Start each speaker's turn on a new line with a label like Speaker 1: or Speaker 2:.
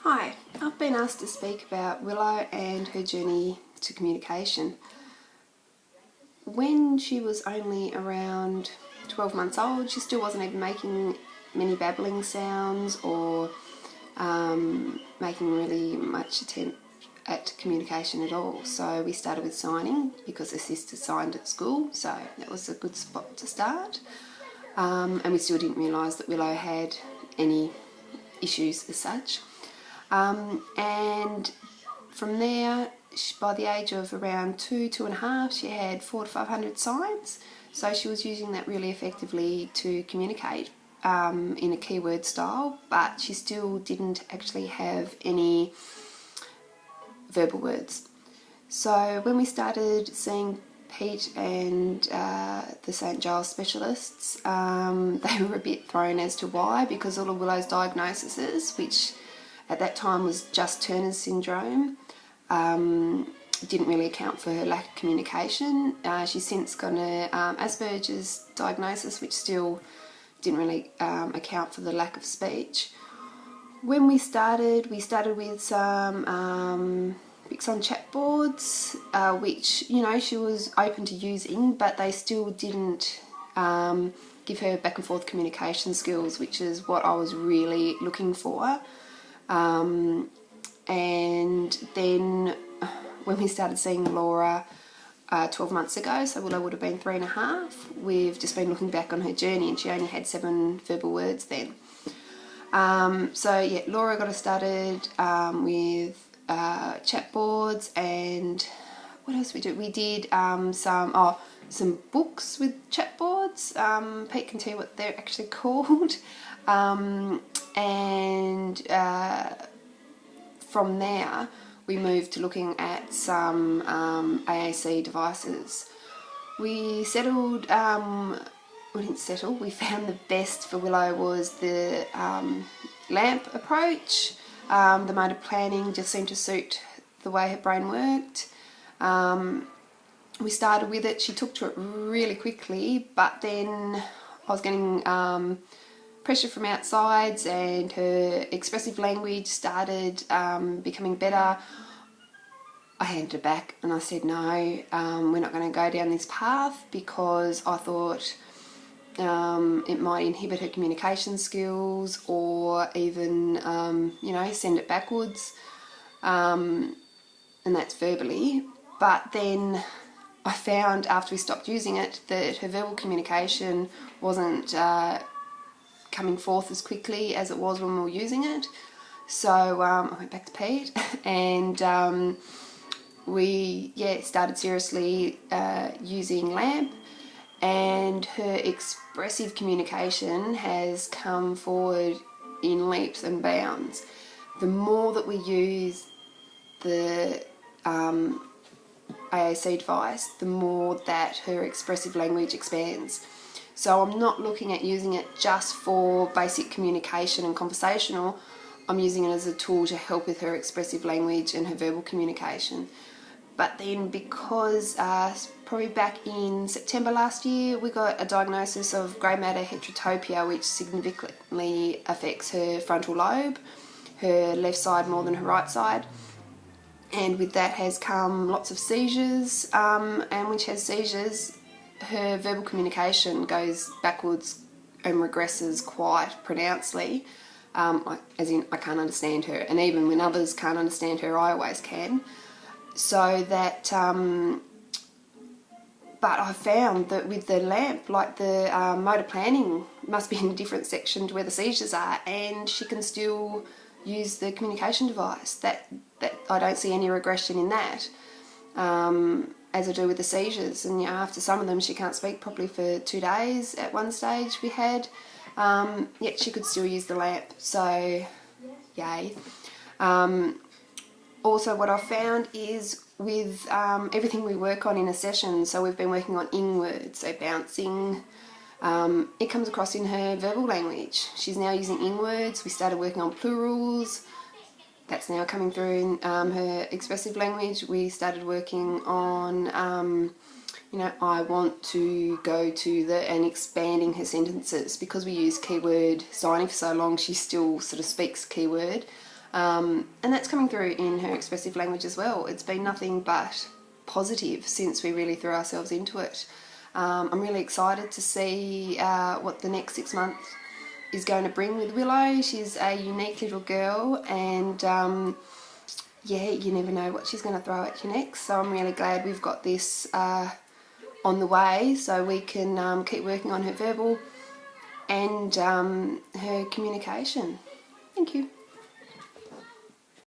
Speaker 1: Hi, I've been asked to speak about Willow and her journey to communication. When she was only around 12 months old, she still wasn't even making many babbling sounds or making really much attempt at communication at all. So we started with signing because her sister signed at school, so that was a good spot to start. And we still didn't realise that Willow had any issues as such. And from there, by the age of around 2.5, she had 400 to 500 signs. So she was using that really effectively to communicate in a keyword style, but she still didn't actually have any verbal words. So when we started seeing Pete and the St. Giles specialists, they were a bit thrown as to why, because all of Willow's diagnoses, which at that time was just Turner's syndrome, didn't really account for her lack of communication. She's since got an Asperger's diagnosis, which still didn't really account for the lack of speech. When we started with some Bixon chat boards, which, you know, she was open to using, but they still didn't give her back and forth communication skills, which is what I was really looking for. And then when we started seeing Laura 12 months ago, so Willow would have been 3.5, we've just been looking back on her journey, and she only had 7 verbal words then. So yeah, Laura got us started with chat boards, and what else we do? We did some books with chat boards. Pete can tell you what they're actually called. And from there we moved to looking at some AAC devices. We settled, we found the best for Willow was the lamp approach. The mode of planning just seemed to suit the way her brain worked. We started with it. She took to it really quickly, but then I was getting pressure from outsides, and her expressive language started becoming better. I handed it back and I said, no, we're not going to go down this path, because I thought it might inhibit her communication skills, or even, send it backwards, and that's verbally. But then I found, after we stopped using it, that her verbal communication wasn't coming forth as quickly as it was when we were using it. So I went back to Pete, and we started seriously using LAMP, and her expressive communication has come forward in leaps and bounds. The more that we use the AAC device, the more that her expressive language expands. So I'm not looking at using it just for basic communication and conversational. I'm using it as a tool to help with her expressive language and her verbal communication. But then, because probably back in September last year, we got a diagnosis of grey matter heterotopia, which significantly affects her frontal lobe, her left side more than her right side. And with that has come lots of seizures, and when she has seizures, her verbal communication goes backwards and regresses quite pronouncedly, as in I can't understand her, and even when others can't understand her, I always can. So that, but I found that with the LAMP, like the motor planning must be in a different section to where the seizures are, and she can still use the communication device. That I don't see any regression in that, as I do with the seizures. And after some of them, she can't speak properly for 2 days. At one stage we had, yet she could still use the LAMP. So, yay. Also, what I've found is with everything we work on in a session, so we've been working on ing words, so bouncing, it comes across in her verbal language. She's now using ing words. We started working on plurals. That's now coming through in her expressive language. We started working on, I want to go to the, and expanding her sentences. Because we use keyword signing for so long, she still sort of speaks keyword. And that's coming through in her expressive language as well. It's been nothing but positive since we really threw ourselves into it. I'm really excited to see what the next 6 months is going to bring with Willow. She's a unique little girl, and yeah, you never know what she's going to throw at you next. So I'm really glad we've got this on the way, so we can keep working on her verbal and her communication. Thank you.